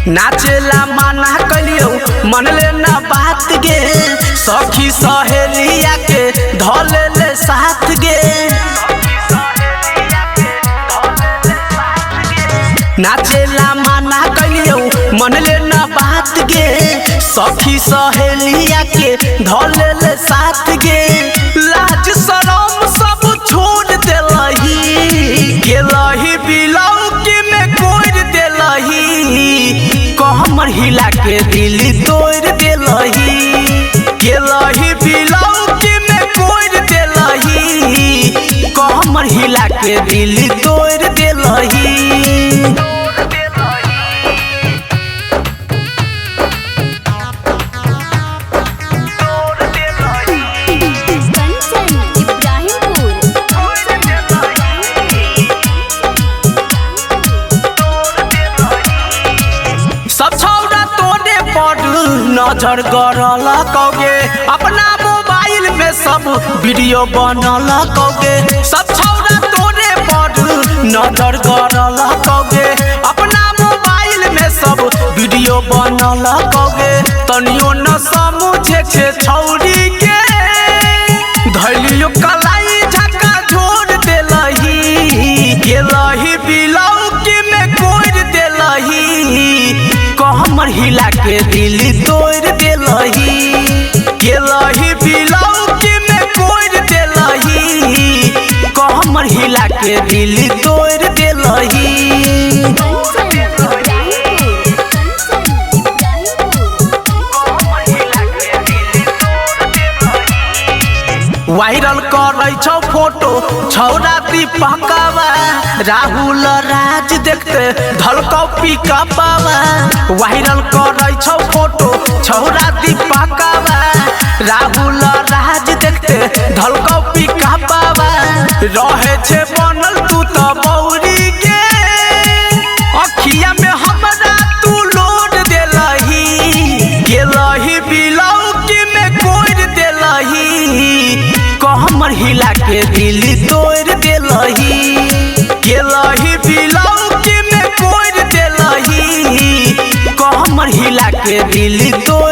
नाचेला माना कलियो मन ले ना बात गे सखी सहेलिया के धले ले साथ गे नाचेला माना कलियो मन ले ना बात गे सखी सहेलिया के धले ले साथ गे लाज शरम सब छोड़ देलही गेलही बिलौकी में कोड़ देलही कहमर हिला के दिल तोड़ देलही गेलही बिलौकी में कोड़ देलही कहमर हिला के दिल तोड़ देलही नजर गड़ल कौगे अपना मोबाइल में सब वीडियो बनल कौगे सब छौरा तोरे पर नजर गड़ल कौगे अपना मोबाइल में सब वीडियो बनल कौगे तनियो न समझे छे छौरी के धैलियो कलाई झक्का झोर देलही गेलही बिलौकी में कोड़ देलही कहमर हिला के दिल तोड़ देलही गेलही बिलौकी में कोड़ देलही कहमर हिला के दिल तोड़ देलही वायरल करे छौ फोटो छौरा दीपकवा राहुल राज देखते धलकौ पिकअपवा वायरल करे छौ फोटो छौरा दीपकवा राहुल राज देखते धलकौ पिकअपवा रहे छे बनल तू तो बौरी के अखिया में हमरा तू लोड देलही गेलही बिलौकी में कोड़ देलही कहमर हिला के दिल तोड़ देलही गेलही बिलौकी में कोड़ देलही कहमर हिला के दिल तोड़